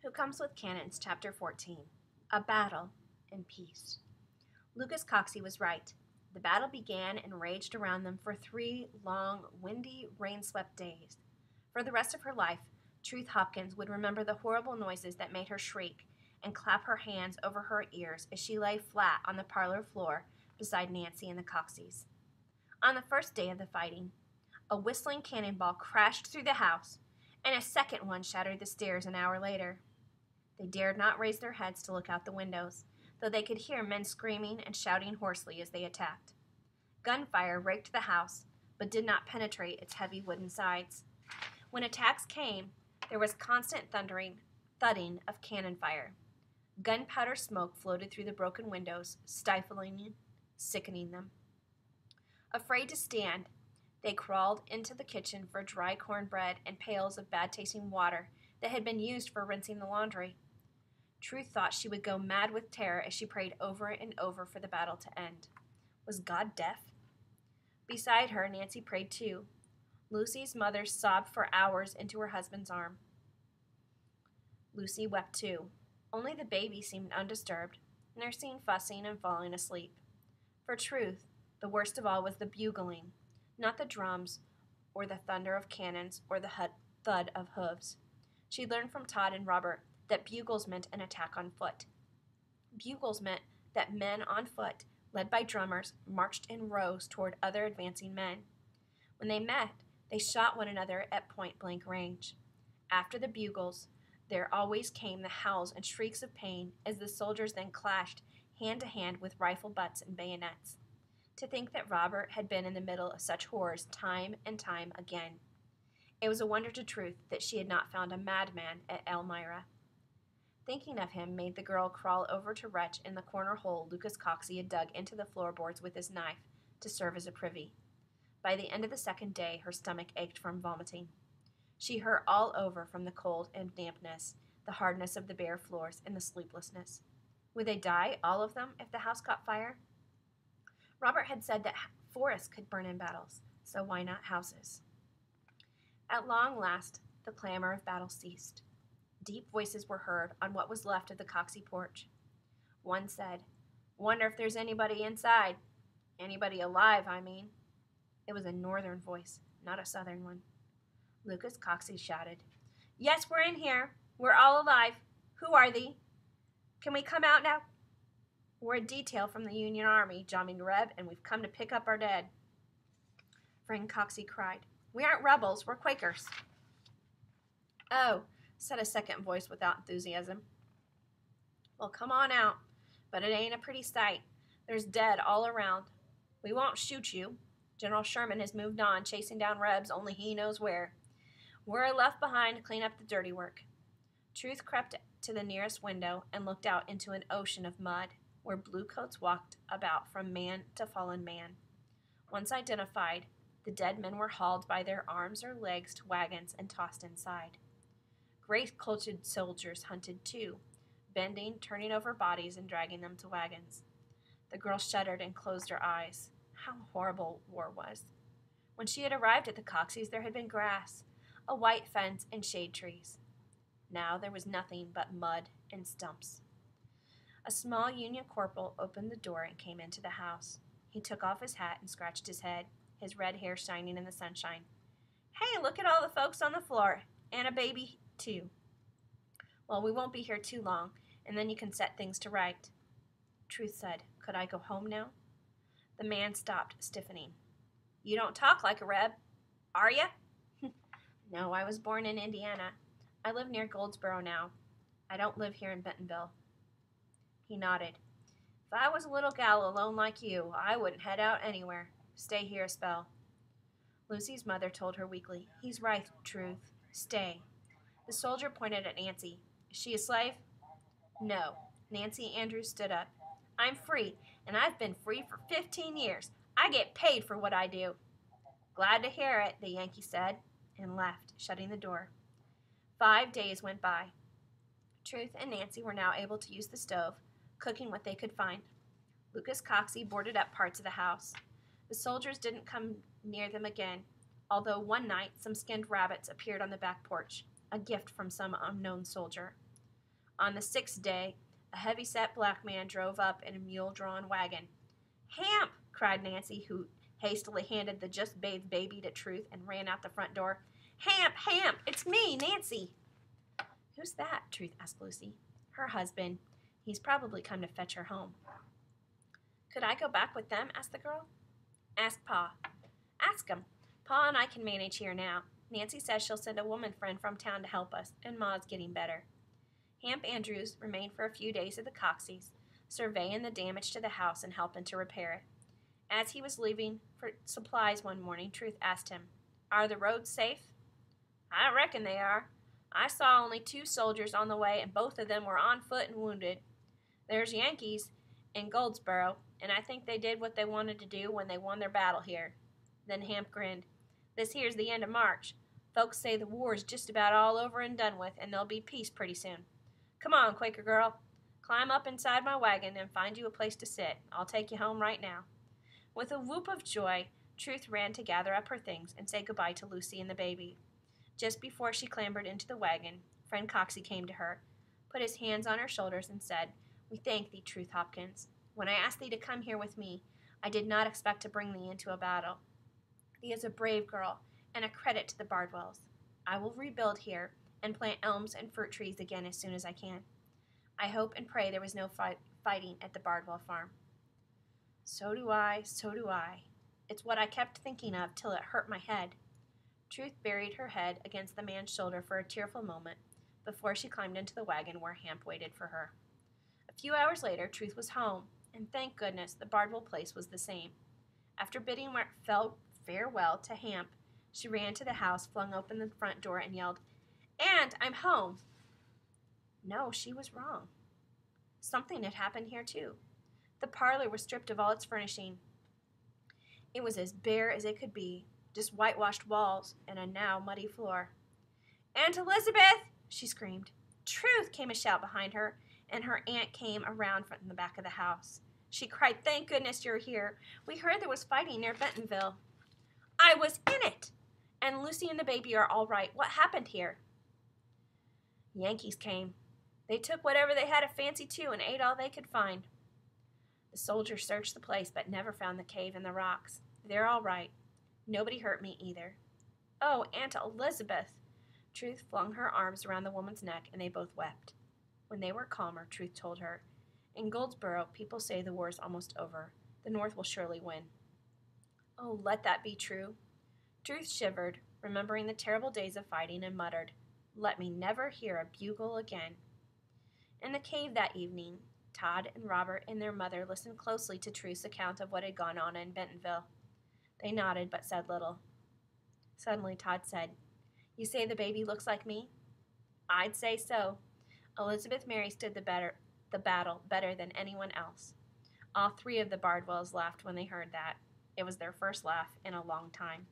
Who Comes with Cannons, Chapter 14. A Battle in Peace. Lucas Coxey was right. The battle began and raged around them for 3 long, windy, rain-swept days. For the rest of her life, Truth Hopkins would remember the horrible noises that made her shriek and clap her hands over her ears as she lay flat on the parlor floor beside Nancy and the Coxeys. On the first day of the fighting, a whistling cannonball crashed through the house, and a second one shattered the stairs an hour later. They dared not raise their heads to look out the windows, though they could hear men screaming and shouting hoarsely as they attacked. Gunfire raked the house, but did not penetrate its heavy wooden sides. When attacks came, there was constant thudding of cannon fire. Gunpowder smoke floated through the broken windows, stifling, sickening them. Afraid to stand, they crawled into the kitchen for dry cornbread and pails of bad-tasting water that had been used for rinsing the laundry. Truth thought she would go mad with terror as she prayed over and over for the battle to end. Was God deaf? Beside her, Nancy prayed too. Lucy's mother sobbed for hours into her husband's arm. Lucy wept too. Only the baby seemed undisturbed, nursing, fussing, and falling asleep. For Truth, the worst of all was the bugling, not the drums or the thunder of cannons or the thud of hooves. She learned from Todd and Robert that bugles meant an attack on foot. Bugles meant that men on foot, led by drummers, marched in rows toward other advancing men. When they met, they shot one another at point-blank range. After the bugles, there always came the howls and shrieks of pain as the soldiers then clashed hand-to-hand with rifle butts and bayonets. To think that Robert had been in the middle of such horrors time and time again. It was a wonder to Truth that she had not found a madman at Elmira. Thinking of him made the girl crawl over to retch in the corner hole Lucas Coxey had dug into the floorboards with his knife to serve as a privy. By the end of the second day, her stomach ached from vomiting. She hurt all over from the cold and dampness, the hardness of the bare floors, and the sleeplessness. Would they die, all of them, if the house caught fire? Robert had said that forests could burn in battles, so why not houses? At long last, the clamor of battle ceased. Deep voices were heard on what was left of the Coxey porch. One said, "Wonder if there's anybody inside. Anybody alive, I mean." It was a northern voice, not a southern one. Lucas Coxey shouted, "Yes, we're in here. We're all alive. Who are thee? Can we come out now? We're a detail from the Union Army, Johnny Reb, and we've come to pick up our dead." Frank Coxey cried, "We aren't rebels, we're Quakers." "Oh," said a second voice without enthusiasm. "Well, come on out, but it ain't a pretty sight. There's dead all around. We won't shoot you. General Sherman has moved on, chasing down Rebs, only he knows where. We're left behind to clean up the dirty work." Truth crept to the nearest window and looked out into an ocean of mud, where bluecoats walked about from man to fallen man. Once identified, the dead men were hauled by their arms or legs to wagons and tossed inside. Gray-coated soldiers hunted too, bending, turning over bodies, and dragging them to wagons. The girl shuddered and closed her eyes. How horrible war was. When she had arrived at the Coxeys, there had been grass, a white fence, and shade trees. Now there was nothing but mud and stumps. A small Union corporal opened the door and came into the house. He took off his hat and scratched his head, his red hair shining in the sunshine. "Hey, look at all the folks on the floor, and a baby, too. Well, we won't be here too long, and then you can set things to right." Truth said, "Could I go home now?" The man stopped, stiffening. "You don't talk like a Reb, are ya?" "No, I was born in Indiana. I live near Goldsboro now. I don't live here in Bentonville." He nodded. "If I was a little gal alone like you, I wouldn't head out anywhere. Stay here a spell." Lucy's mother told her weakly, "He's right, Truth. Stay." The soldier pointed at Nancy. "Is she a slave?" "No." Nancy Andrews stood up. "I'm free, and I've been free for 15 years. I get paid for what I do." "Glad to hear it," the Yankee said, and left, shutting the door. 5 days went by. Truth and Nancy were now able to use the stove, cooking what they could find. Lucas Coxey boarded up parts of the house. The soldiers didn't come near them again, although one night some skinned rabbits appeared on the back porch, a gift from some unknown soldier. On the 6th day, a heavy-set black man drove up in a mule-drawn wagon. "Hamp!" cried Nancy, who hastily handed the just-bathed baby to Truth and ran out the front door. "Hamp! Hamp! It's me, Nancy!" "Who's that?" Truth asked Lucy. "Her husband. He's probably come to fetch her home." "Could I go back with them?" asked the girl. "Ask Pa." "Ask him. Pa and I can manage here now. Nancy says she'll send a woman friend from town to help us, and Ma's getting better." Hamp Andrews remained for a few days at the Coxeys, surveying the damage to the house and helping to repair it. As he was leaving for supplies one morning, Truth asked him, "Are the roads safe?" "I reckon they are. I saw only 2 soldiers on the way, and both of them were on foot and wounded. There's Yankees in Goldsboro, and I think they did what they wanted to do when they won their battle here." Then Hamp grinned. "This here's the end of March. Folks say the war's just about all over and done with, and there'll be peace pretty soon. Come on, Quaker girl. Climb up inside my wagon and find you a place to sit. I'll take you home right now." With a whoop of joy, Truth ran to gather up her things and say goodbye to Lucy and the baby. Just before she clambered into the wagon, friend Coxey came to her, put his hands on her shoulders, and said, "We thank thee, Truth Hopkins. When I asked thee to come here with me, I did not expect to bring thee into a battle. Thee is a brave girl and a credit to the Bardwells. I will rebuild here and plant elms and fruit trees again as soon as I can. I hope and pray there was no fighting at the Bardwell farm." So do I. It's what I kept thinking of till it hurt my head." Truth buried her head against the man's shoulder for a tearful moment before she climbed into the wagon where Hamp waited for her. A few hours later, Truth was home, and thank goodness the Bardwell place was the same. After bidding farewell to Hamp, she ran to the house, flung open the front door, and yelled, "And I'm home!" No, she was wrong. Something had happened here, too. The parlor was stripped of all its furnishing. It was as bare as it could be, just whitewashed walls and a now muddy floor. "Aunt Elizabeth!" she screamed. "Truth!" came a shout behind her, and her aunt came around from the back of the house. She cried, "Thank goodness you're here. We heard there was fighting near Bentonville." "I was in it! And Lucy and the baby are all right. What happened here?" "Yankees came. They took whatever they had a fancy to and ate all they could find. The soldiers searched the place but never found the cave and the rocks. They're all right. Nobody hurt me either." "Oh, Aunt Elizabeth!" Truth flung her arms around the woman's neck, and they both wept. When they were calmer, Truth told her, "In Goldsboro, people say the war is almost over. The North will surely win." "Oh, let that be true." Truth shivered, remembering the terrible days of fighting, and muttered, "Let me never hear a bugle again." In the cave that evening, Todd and Robert and their mother listened closely to Truth's account of what had gone on in Bentonville. They nodded but said little. Suddenly Todd said, "You say the baby looks like me?" "I'd say so." Elizabeth Mary stood the battle better than anyone else. All 3 of the Bardwells laughed when they heard that. It was their first laugh in a long time.